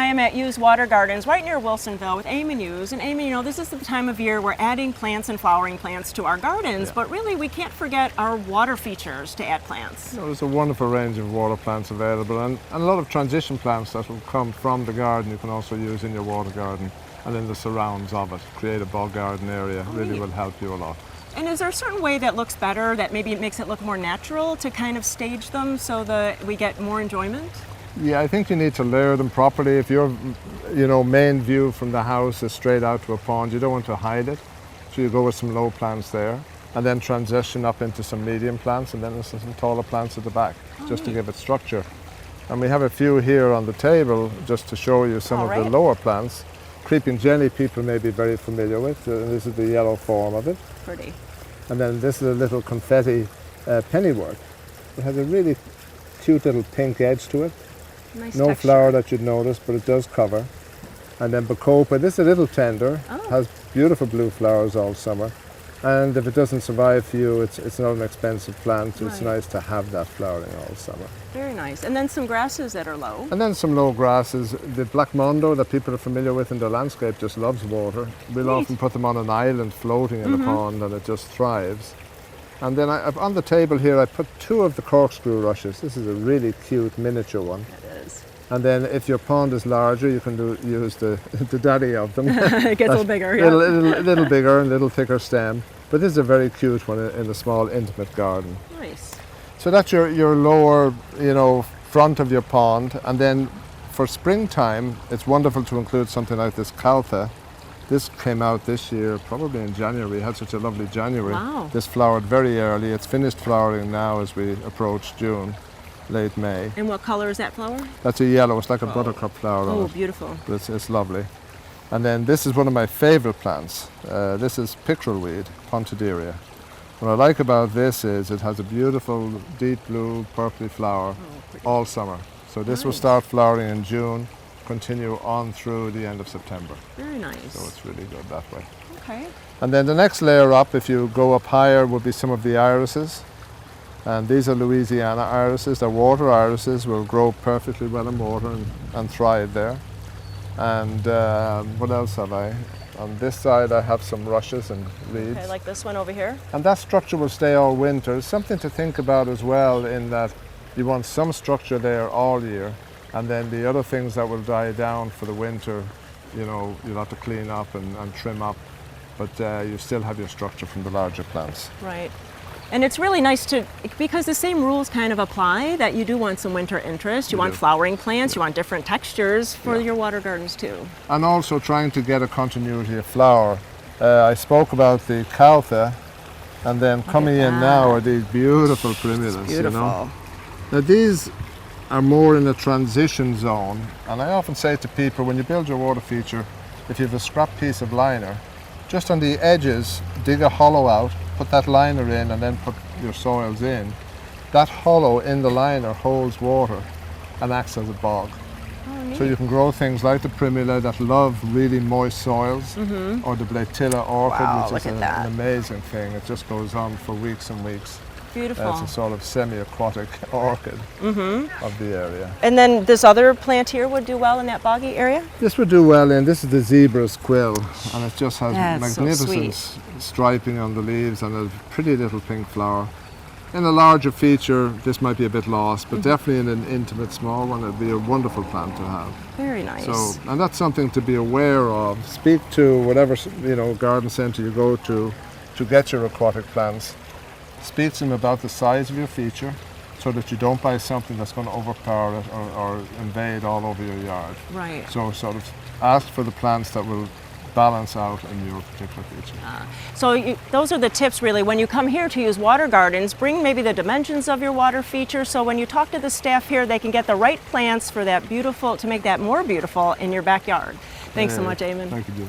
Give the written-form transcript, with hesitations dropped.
I am at Hughes Water Gardens right near Wilsonville with Eamonn Hughes. And Eamonn, you know, this is the time of year we're adding plants and flowering plants to our gardens, but really we can't forget our water features to add plants. You know, there's a wonderful range of water plants available, and a lot of transition plants that will come from the garden you can also use in your water garden and in the surrounds of it. Create a bog garden area, really will help you a lot. And is there a certain way that looks better, that maybe it makes it look more natural to kind of stage them so that we get more enjoyment? Yeah, I think you need to layer them properly. If your main view from the house is straight out to a pond, you don't want to hide it. So you go with some low plants there and then transition up into some medium plants and then some taller plants at the back, just to give it structure. And we have a few here on the table just to show you some of the lower plants. Creeping Jenny people may be very familiar with. This is the yellow form of it. Pretty. And then this is a little confetti Pennywort. It has a really cute little pink edge to it. Nice no texture. flower that you'd notice, but it does cover. And then bacopa, this is a little tender, has beautiful blue flowers all summer. And if it doesn't survive for you, it's not an expensive plant. It's nice to have that flowering all summer. Very nice. And then some grasses that are low. And then some low grasses. The black Mondo that people are familiar with in their landscape just loves water. We'll often put them on an island floating in the pond and it just thrives. And then on the table here I put two of the corkscrew rushes. This is a really cute miniature one. It is. And then if your pond is larger, you can use the daddy of them. It gets a little bigger, little bigger and a little thicker stem. But this is a very cute one in a small intimate garden. Nice. So that's your lower, front of your pond. And then for springtime, it's wonderful to include something like this caltha. This came out this year, probably in January. We had such a lovely January. Wow. This flowered very early. It's finished flowering now as we approach June, late May. And what color is that flower? That's a yellow. It's like a buttercup flower. Oh, beautiful. It's lovely. And then this is one of my favorite plants. This is pickerelweed, Pontideria. What I like about this is it has a beautiful deep blue purpley flower all summer. So this will start flowering in June, continue on through the end of September. Very nice. So it's really good that way. Okay. And then the next layer up, if you go up higher, would be some of the irises. And these are Louisiana irises. They're water irises, will grow perfectly well in water and thrive there. And what else have I? On this side I have some rushes and reeds. Okay, like this one over here? And that structure will stay all winter. Something to think about as well, in that you want some structure there all year, and then the other things that will die down for the winter, you'll have to clean up and trim up, but you still have your structure from the larger plants. Right. And it's really nice because the same rules kind of apply, that you do want some winter interest, you want flowering plants, you want different textures for your water gardens too. And also trying to get a continuity of flower. I spoke about the caltha, and then coming in now are these beautiful primulas. Beautiful. Now these are more in a transition zone, and I often say to people, when you build your water feature, if you have a scrap piece of liner, just on the edges dig a hollow out, put that liner in and then put your soils in. That hollow in the liner holds water and acts as a bog. So you can grow things like the primula that love really moist soils, or the Terrestial Orchid, which is an amazing thing. It just goes on for weeks and weeks. Beautiful. It's a sort of semi-aquatic orchid of the area. And then this other plant here would do well in that boggy area? This would do well in, this is the zebra's quill, and it just has That's magnificent so striping on the leaves and a pretty little pink flower. In a larger feature, this might be a bit lost, but definitely in an intimate small one, it'd be a wonderful plant to have. Very nice. So, and that's something to be aware of. Speak to whatever garden centre you go to get your aquatic plants. Speak to them about the size of your feature, so that you don't buy something that's going to overpower it or invade all over your yard. Right. So sort of ask for the plants that will balance out in your particular feature. So those are the tips really. When you come here to Hughes Water Gardens, bring maybe the dimensions of your water feature, so when you talk to the staff here, they can get the right plants for that beautiful, to make that more beautiful in your backyard. Thanks so much, Eamonn. Thank you, Julie.